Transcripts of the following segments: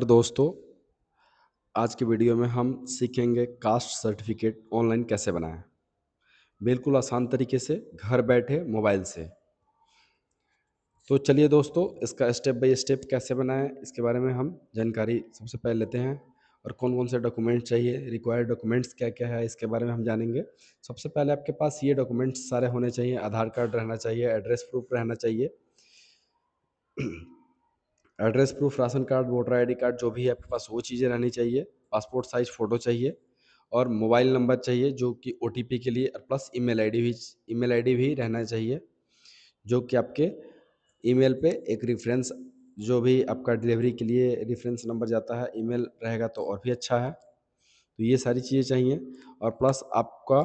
दोस्तों, आज की वीडियो में हम सीखेंगे कास्ट सर्टिफिकेट ऑनलाइन कैसे बनाएं। बिल्कुल आसान तरीके से घर बैठे मोबाइल से। तो चलिए दोस्तों, इसका स्टेप बाय स्टेप कैसे बनाएं इसके बारे में हम जानकारी सबसे पहले लेते हैं। और कौन कौन से डॉक्यूमेंट चाहिए, रिक्वायर्ड डॉक्यूमेंट्स क्या क्या है, इसके बारे में हम जानेंगे। सबसे पहले आपके पास ये डॉक्यूमेंट्स सारे होने चाहिए। आधार कार्ड रहना चाहिए, एड्रेस प्रूफ रहना चाहिए। Address proof, ration card, voter ID card, जो भी है आपके पास वो चीज़ें रहनी चाहिए। पासपोर्ट साइज फ़ोटो चाहिए और मोबाइल नंबर चाहिए जो कि ओटीपी के लिए, और प्लस ईमेल आईडी भी रहना चाहिए जो कि आपके ईमेल पे एक रेफरेंस, जो भी आपका डिलीवरी के लिए रेफरेंस नंबर जाता है, ईमेल रहेगा तो और भी अच्छा है। तो ये सारी चीज़ें चाहिए। और प्लस आपका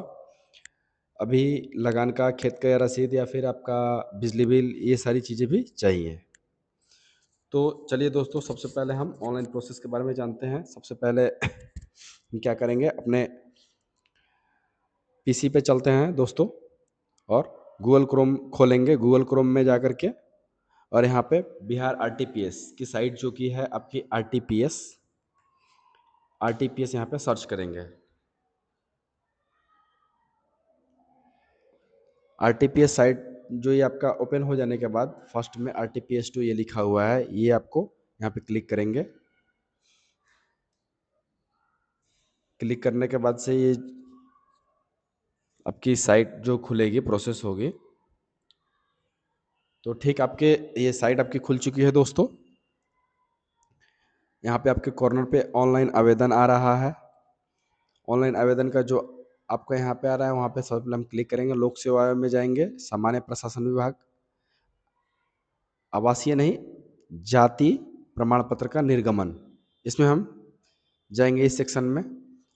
अभी लगान का, खेत का रसीद, या फिर आपका बिजली बिल, ये सारी चीज़ें भी चाहिए। तो चलिए दोस्तों, सबसे पहले हम ऑनलाइन प्रोसेस के बारे में जानते हैं। सबसे पहले हम क्या करेंगे, अपने पीसी पे चलते हैं दोस्तों, और गूगल क्रोम खोलेंगे। गूगल क्रोम में जा कर के, और यहाँ पे बिहार आरटीपीएस की साइट जो कि है आपकी आरटीपीएस आरटीपीएस यहाँ पे सर्च करेंगे। आरटीपीएस साइट जो ये आपका ओपन हो जाने के बाद फर्स्ट में आरटीपीएस 2 ये लिखा हुआ है, ये आपको यहाँ पे क्लिक करेंगे। क्लिक करने के बाद से ये आपकी साइट जो खुलेगी, प्रोसेस होगी। तो ठीक आपके ये साइट आपकी खुल चुकी है दोस्तों। यहाँ पे आपके कॉर्नर पे ऑनलाइन आवेदन आ रहा है। ऑनलाइन आवेदन का जो आपका यहाँ पे आ रहा है, वहाँ पे सबसे पहले हम क्लिक करेंगे। लोक सेवा में जाएंगे, सामान्य प्रशासन विभाग, आवासीय नहीं, जाति प्रमाण पत्र का निर्गमन, इसमें हम जाएंगे इस सेक्शन में।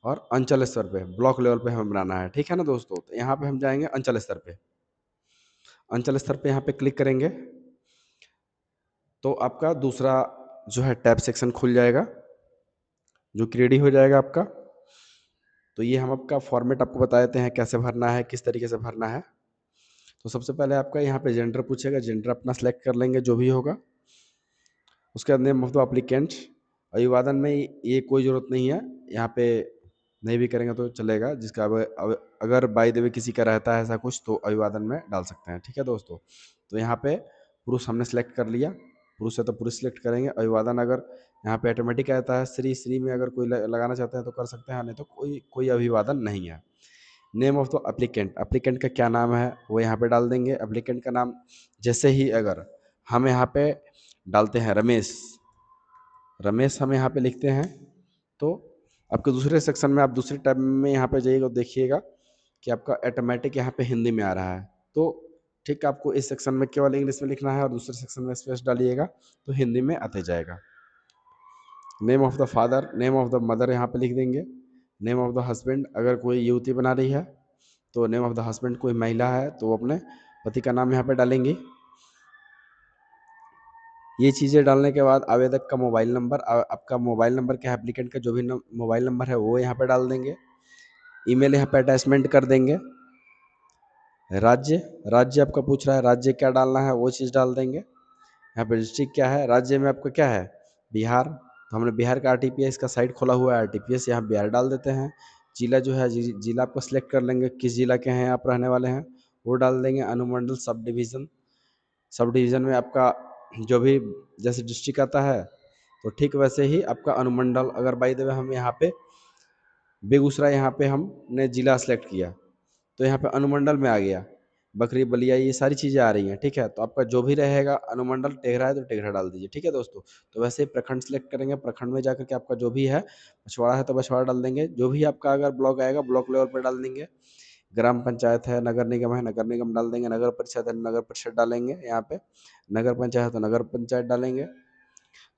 और अंचल स्तर पे, ब्लॉक लेवल पे हमें बनाना है, ठीक है ना दोस्तों। तो यहाँ पे हम जाएंगे अंचल स्तर पे। अंचल स्तर पे यहाँ पे क्लिक करेंगे तो आपका दूसरा जो है टैब सेक्शन खुल जाएगा, जो कि रेडी हो जाएगा आपका। तो ये हम आपका फॉर्मेट आपको बता देते हैं कैसे भरना है, किस तरीके से भरना है। तो सबसे पहले आपका यहाँ पे जेंडर पूछेगा, जेंडर अपना सेलेक्ट कर लेंगे जो भी होगा। उसके बाद नेम ऑफ द एप्लीकेंट। अभिवादन में ये कोई ज़रूरत नहीं है, यहाँ पे नहीं भी करेंगे तो चलेगा। जिसका अगर बाय द वे किसी का रहता है ऐसा कुछ, तो अभिवादन में डाल सकते हैं, ठीक है दोस्तों। तो यहाँ पे पुरुष हमने सेलेक्ट कर लिया, पुरुष है तो पुरुष सेलेक्ट करेंगे। अभिवादन अगर यहाँ पे ऑटोमेटिक आता है, श्री श्री में अगर कोई लगाना चाहते हैं तो कर सकते हैं, नहीं तो कोई कोई अभिवादन नहीं है। Name of the applicant, applicant का क्या नाम है वो यहाँ पे डाल देंगे। एप्लीकेंट का नाम जैसे ही अगर हम यहाँ पे डालते हैं रमेश, रमेश हम यहाँ पे लिखते हैं, तो आपके दूसरे सेक्शन में, आप दूसरे टैब में यहाँ पे जाइएगा, देखिएगा कि आपका ऑटोमेटिक यहाँ पे हिंदी में आ रहा है। तो ठीक, आपको इस सेक्शन में केवल इंग्लिश में लिखना है और दूसरे सेक्शन में स्पेस डालिएगा तो हिंदी में आते जाएगा। Name of the father, name of the mother यहाँ पे लिख देंगे। नेम ऑफ द हस्बैंड, अगर कोई युवती बना रही है तो नेम ऑफ द हस्बैंड, कोई महिला है तो वो अपने पति का नाम यहाँ पे डालेंगी। ये चीज़ें डालने के बाद आवेदक का मोबाइल नंबर, आपका मोबाइल नंबर क्या है, एप्लीकेंट का जो भी मोबाइल नंबर है वो यहाँ पे डाल देंगे। ईमेल यहाँ पे अटैचमेंट कर देंगे। राज्य, राज्य आपका पूछ रहा है, राज्य क्या डालना है वो चीज़ डाल देंगे। यहाँ पे डिस्ट्रिक्ट क्या है, राज्य में आपका क्या है, बिहार, तो हमने बिहार का आरटीपीएस का साइट खोला हुआ है, आरटीपीएस यहाँ बिहार डाल देते हैं। जिला जो है, जिला आपको सेलेक्ट कर लेंगे, किस जिला के हैं आप रहने वाले हैं वो डाल देंगे। अनुमंडल, सब डिवीज़न, सब डिवीज़न में आपका जो भी जैसे डिस्ट्रिक्ट आता है, तो ठीक वैसे ही आपका अनुमंडल। अगर बाय द वे हम यहाँ पे बेगूसराय, यहाँ पे हमने ज़िला सेलेक्ट किया तो यहाँ पे अनुमंडल में आ गया। बकरी बलिया, ये सारी चीज़ें आ रही हैं, ठीक है। तो आपका जो भी रहेगा, अनुमंडल टेघरा है तो टेघरा डाल दीजिए, ठीक है दोस्तों। तो वैसे ही प्रखंड सेलेक्ट करेंगे, प्रखंड में जाकर के आपका जो भी है, बछवाड़ा है तो बछवाड़ा डाल देंगे। जो भी आपका अगर ब्लॉक आएगा, ब्लॉक लेवल पर डाल देंगे। ग्राम पंचायत है, नगर निगम है, नगर निगम डाल देंगे। नगर परिषद है, नगर परिषद डालेंगे। यहाँ पे नगर पंचायत है तो नगर पंचायत डालेंगे।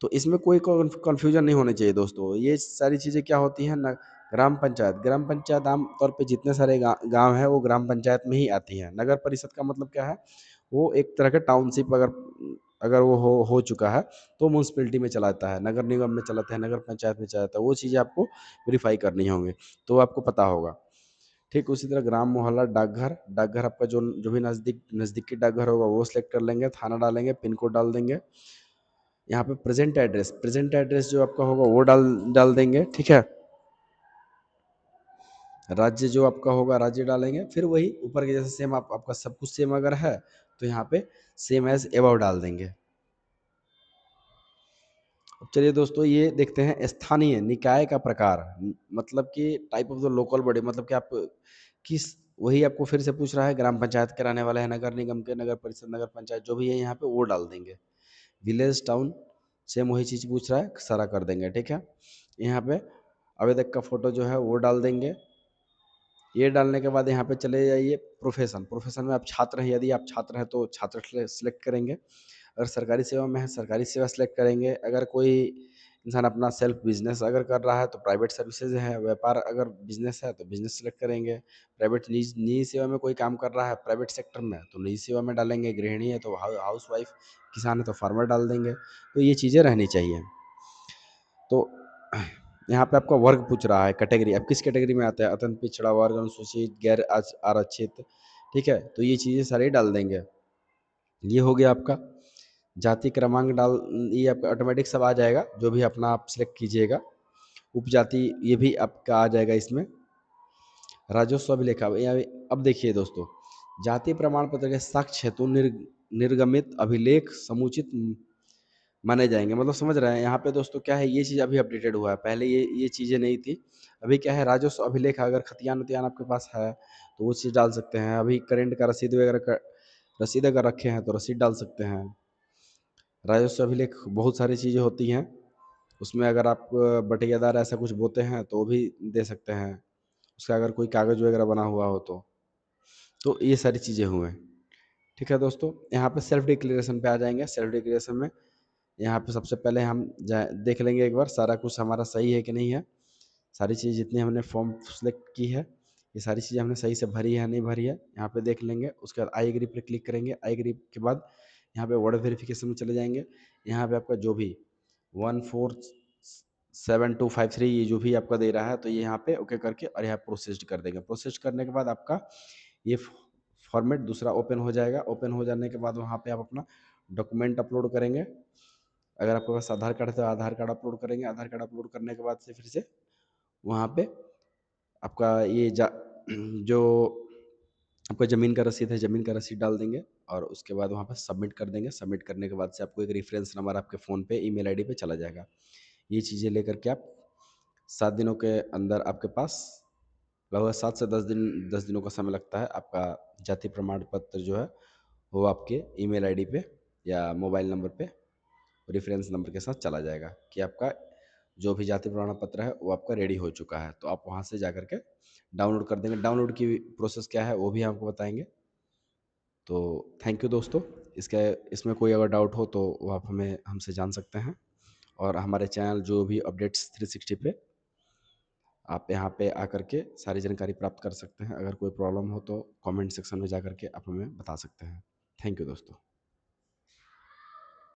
तो इसमें कोई कन्फ्यूजन नहीं होनी चाहिए दोस्तों। ये सारी चीज़ें क्या होती हैं ना, ग्राम पंचायत, ग्राम पंचायत आम तौर पे जितने सारे गांव हैं वो ग्राम पंचायत में ही आती हैं। नगर परिषद का मतलब क्या है, वो एक तरह का टाउनशिप, अगर अगर वो हो चुका है तो म्यूनसिपैलिटी में चलाता है, नगर निगम में चलाता है, नगर पंचायत में चलाता है। वो चीज़ें आपको वेरीफाई करनी होंगी, तो आपको पता होगा। ठीक उसी तरह ग्राम, मोहल्ला, डाकघर, डाकघर आपका जो जो भी नज़दीक नज़दीकी डाकघर होगा वो सिलेक्ट कर लेंगे। थाना डालेंगे, पिन कोड डाल देंगे। यहाँ पे प्रेजेंट एड्रेस जो आपका होगा वो डाल डाल देंगे, ठीक है। राज्य जो आपका होगा राज्य डालेंगे, फिर वही ऊपर के जैसे सेम आपका सब कुछ सेम अगर है तो यहाँ पे सेम एज एबव डाल देंगे। अब चलिए दोस्तों ये देखते हैं स्थानीय निकाय का प्रकार, मतलब कि type of the local body, मतलब कि आप किस, वही आपको फिर से पूछ रहा है ग्राम पंचायत के रहने वाले हैं, नगर निगम के, नगर परिषद, नगर पंचायत जो भी है यहाँ पे वो डाल देंगे। विलेज टाउन सेम वही चीज़ पूछ रहा है, सारा कर देंगे, ठीक है। यहाँ पे आवेदक का फोटो जो है वो डाल देंगे। ये डालने के बाद यहाँ पे चले जाइए प्रोफेशन, प्रोफेशन में आप छात्र हैं, यदि आप छात्र हैं तो छात्र सेलेक्ट करेंगे। अगर सरकारी सेवा में है सरकारी सेवा सेलेक्ट करेंगे। अगर कोई इंसान अपना सेल्फ बिजनेस अगर कर रहा है तो प्राइवेट सर्विसेज है। व्यापार अगर बिजनेस है तो बिजनेस सेलेक्ट करेंगे। प्राइवेट निजी सेवा में कोई काम कर रहा है प्राइवेट सेक्टर में तो निजी सेवा में डालेंगे। गृहिणी है तो हाउस वाइफ, किसान है तो फार्मर डाल देंगे। तो ये चीज़ें रहनी चाहिए। तो यहाँ पे आपका वर्ग पूछ रहा है, कैटेगरी, आप किस कैटेगरी में आते हैं, अत्यंत पिछड़ा वर्ग, अनुसूचित, गैर आरक्षित, ठीक है। तो ये चीज़ें सारी डाल देंगे। ये हो गया आपका जाति क्रमांक डाल, ये आपका ऑटोमेटिक सब आ जाएगा जो भी अपना आप सिलेक्ट कीजिएगा। उपजाति ये भी आपका आ जाएगा इसमें। राजस्व अभिलेख, अब देखिए दोस्तों, जाति प्रमाण पत्र के साक्ष्य हेतु निर्गमित अभिलेख समुचित माने जाएंगे, मतलब समझ रहे हैं। यहाँ पे दोस्तों क्या है, ये चीज़ अभी अपडेटेड हुआ है, पहले ये चीज़ें नहीं थी। अभी क्या है, राजस्व अभिलेख अगर खतियान उतियान आपके पास है तो वो चीज़ डाल सकते हैं। अभी करेंट का रसीद वगैरह का रसीद अगर रखे हैं तो रसीद डाल सकते हैं। राजस्व अभिलेख बहुत सारी चीज़ें होती हैं, उसमें अगर आप बटेदार ऐसा कुछ बोते हैं तो वो भी दे सकते हैं, उसका अगर कोई कागज़ वगैरह बना हुआ हो तो ये सारी चीज़ें हुए, ठीक है दोस्तों। यहाँ पे सेल्फ डिक्लेरेशन पे आ जाएंगे। सेल्फ डिक्लेरेशन में यहाँ पे सबसे पहले हम देख लेंगे एक बार सारा कुछ हमारा सही है कि नहीं है। सारी चीज़ जितनी हमने फॉर्म सेलेक्ट की है ये सारी चीज़ें हमने सही से भरी है नहीं भरी है, यहाँ पे देख लेंगे। उसके बाद आई एग्री पे क्लिक करेंगे। आई एग्री के बाद यहाँ पे वर्ड वेरिफिकेशन में चले जाएंगे। यहाँ पे आपका जो भी 147253 ये जो भी आपका दे रहा है तो ये यहाँ पे ओके करके और यहाँ प्रोसेस्ड कर देंगे। प्रोसेस्ड करने के बाद आपका ये फॉर्मेट दूसरा ओपन हो जाएगा। ओपन हो जाने के बाद वहाँ पे आप अपना डॉक्यूमेंट अपलोड करेंगे। अगर आपके पास आधार कार्ड है तो आधार कार्ड अपलोड करेंगे। आधार कार्ड अपलोड करने के बाद से फिर से वहाँ पे आपका ये जो आपका ज़मीन का रसीद है ज़मीन का रसीद डाल देंगे और उसके बाद वहाँ पे सबमिट कर देंगे। सबमिट करने के बाद से आपको एक रेफरेंस नंबर आपके फ़ोन पे ईमेल आईडी पे चला जाएगा। ये चीज़ें लेकर के आप 7 दिनों के अंदर आपके पास लगभग 7 से 10 दिनों का समय लगता है। आपका जाति प्रमाण पत्र जो है वो आपके ईमेल आईडी पे या मोबाइल नंबर पे रेफरेंस नंबर के साथ चला जाएगा कि आपका जो भी जाति प्रमाण पत्र है वो आपका रेडी हो चुका है। तो आप वहाँ से जा कर के डाउनलोड कर देंगे। डाउनलोड की प्रोसेस क्या है वो भी आपको बताएंगे। तो थैंक यू दोस्तों। इसके इसमें कोई अगर डाउट हो तो वो आप हमें हमसे जान सकते हैं। और हमारे चैनल जो भी अपडेट्स 360 पे आप यहाँ पे आकर के सारी जानकारी प्राप्त कर सकते हैं। अगर कोई प्रॉब्लम हो तो कमेंट सेक्शन में जा कर के आप हमें बता सकते हैं। थैंक यू दोस्तों।